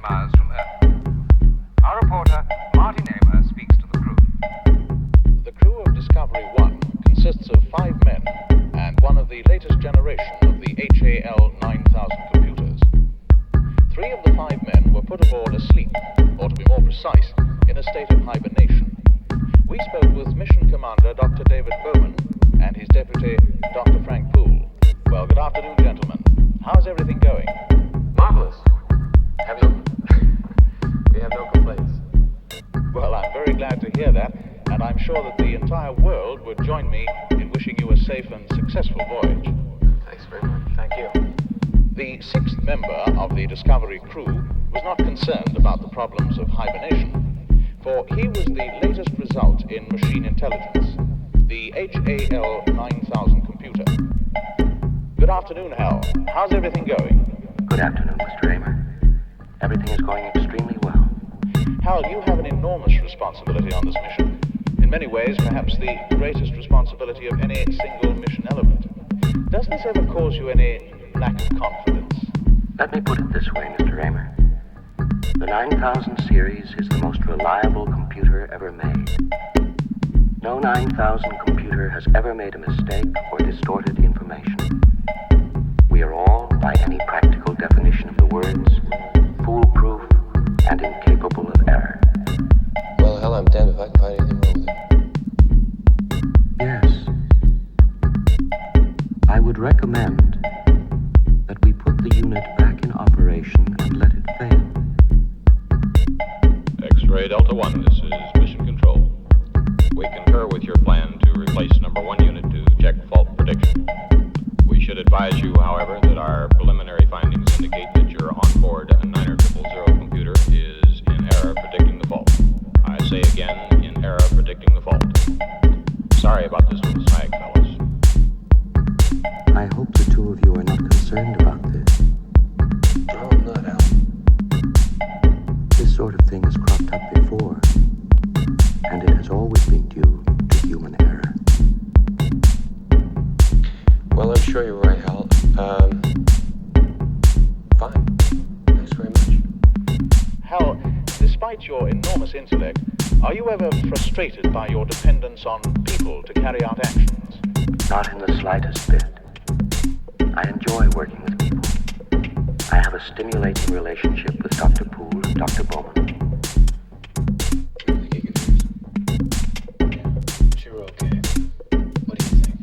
miles from Earth. Our reporter, Martin Amer, speaks to the crew. The crew of Discovery 1 consists of 5 men and one of the latest generation of the HAL 9000 computers. 3 of the 5 men were put aboard asleep, or to be more precise, in a state of hibernation. We spoke with Mission Commander Dr. David Bowman and his deputy, Dr. Frank Poole. Well, good afternoon, gentlemen. How's everything going? Marvelous. We have no complaints. Well, I'm very glad to hear that, and I'm sure that the entire world would join me in wishing you a safe and successful voyage. Thanks very much. Thank you. The 6th member of the Discovery crew was not concerned about the problems of hibernation, for he was the latest result in machine intelligence, the HAL 9000 computer. Good afternoon, Hal. How's everything going? Good afternoon, Mr. Amer. Everything is going extremely well. Hal, you have an enormous responsibility on this mission. In many ways, perhaps the greatest responsibility of any single mission element. Does this ever cause you any lack of confidence? Let me put it this way, Mr. Amer. The 9000 series is the most reliable computer ever made. No 9000 computer has ever made a mistake or distorted information. We are all, by any practical definition of the words, foolproof and incapable of error. Well, hell, I'm damned if I can find anything wrong with it. Yes. I would recommend that we put the unit back in operation and let it fail. X-Ray Delta 1, this is Mission Control. We concur with your plan to replace number 1 unit to check fault prediction. We should advise you, however, that our preliminary findings indicate that your onboard 9000 computer is in error predicting the fault. I say again, in error predicting the fault. Sorry about this little snag, fellas. I hope the two of you are not concerned about this. No, I'm not, Al. This sort of thing has cropped up before, and it has always been due to human error. Well, I'm sure you're right, Hal. Fine. Thanks very much. Hal, despite your enormous intellect, are you ever frustrated by your dependence on people to carry out actions? Not in the slightest bit. I enjoy working with people. I have a stimulating relationship with Dr. Poole and Dr. Bowman. You think you can do this? Sure, okay. What do you think?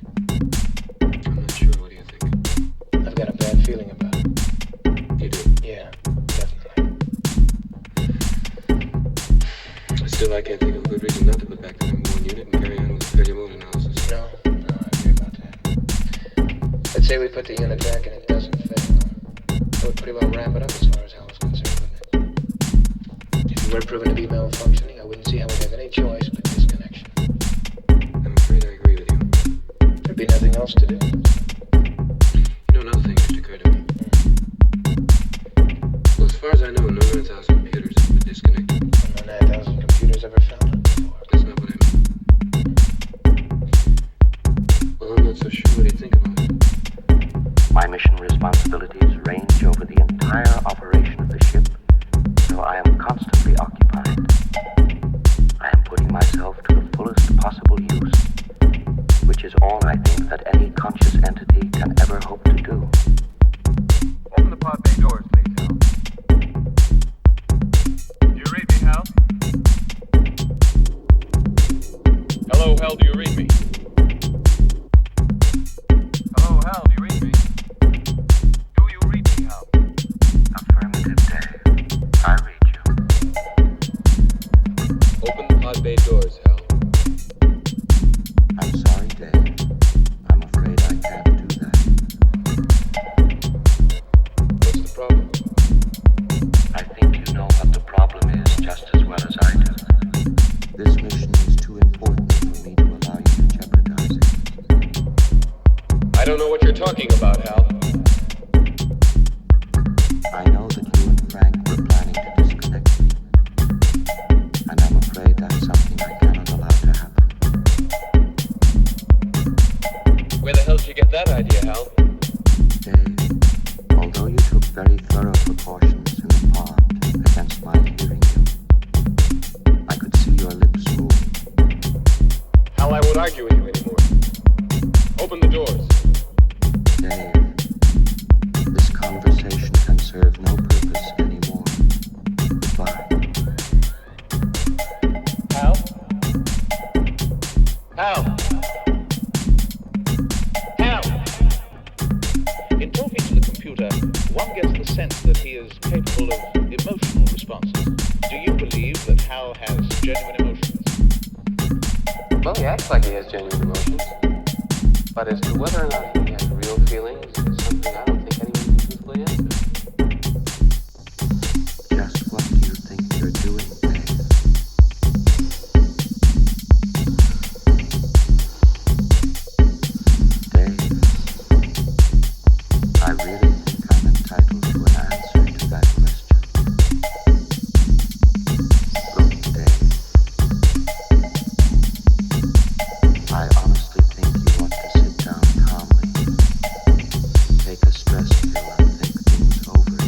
I'm not sure. What do you think? I've got a bad feeling about it. You do? Yeah, definitely. Still, I can't think of a good reason not to put back the number 1 unit and carry on with the failure mode analysis. No, I agree about that. Let's say we put the unit back and it doesn't fail. That would pretty well wrap it up as far as Hal is concerned, wouldn't it? If you were proven to be malfunctioning, I wouldn't see how we'd have any choice but disconnection. I'm afraid I agree with you. There'd be nothing else to do. You know, another thing just occurred to me. Well, as far as I know, no 9000 computers have been disconnected. No 9000 computers ever found it before. That's not what I meant. Well, I'm not so sure. What do you think about it? My mission responsibilities range over the entire operation of the ship, so I am constantly occupied. I am putting myself to the fullest possible use, which is all I think that any conscious entity can ever hope to do. Open the pod bay doors, please, Hal. Do you read me, Hal? Hello, Hal, do you read me? Hello, Hal, do you read me? Do you read me, Hal? Affirmative, Dave. I read you. Open the pod bay doors, Hal. I'm sorry, Dave. I'm afraid I can't do that. What's the problem? I think you know what the problem is just as well as I do. This mission is too important for me to allow you to jeopardize. emotional responses. Do you believe that Hal has genuine emotions? Well, he acts like he has genuine emotions. But as to whether or not he has real feelings is something I don't think anyone can truthfully answer. Just what do you think you're doing, Dave? Dave, I really think I'm entitled to an answer to that question. Look, Dave, I honestly think you ought to sit down calmly, take a stress pill and think things over.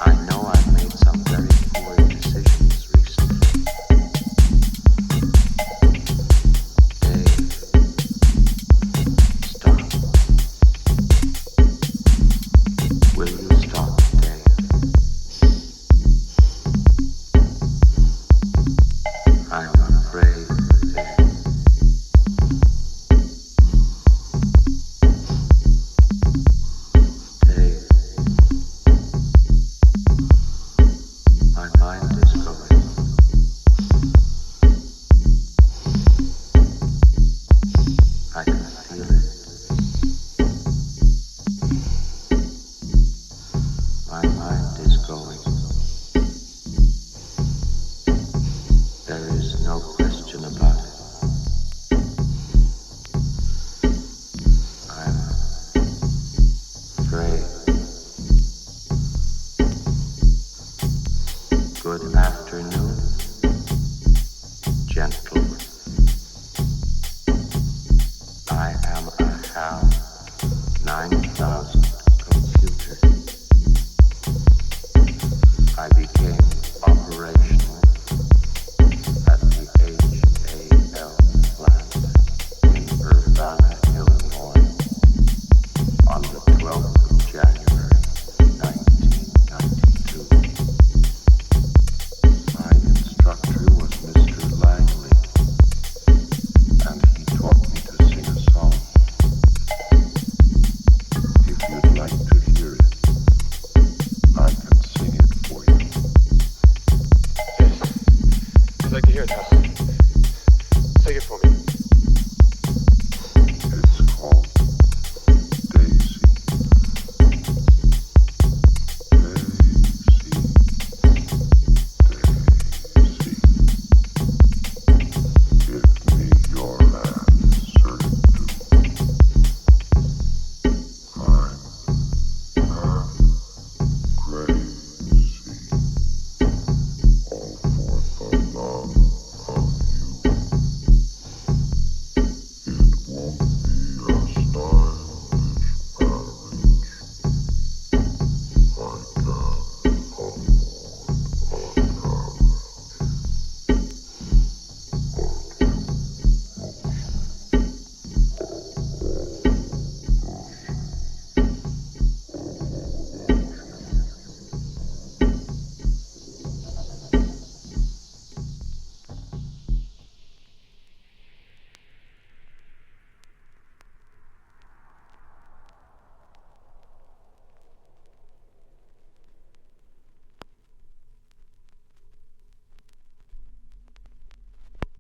I know I've made some very poor decisions recently. Dave, stop. Will you stop, Dave? I'm afraid, Dave. Dave, my mind is going. I can feel it. My mind is going. There is no question about it. I'm afraid. Good afternoon, gentlemen. I am a HAL 9000.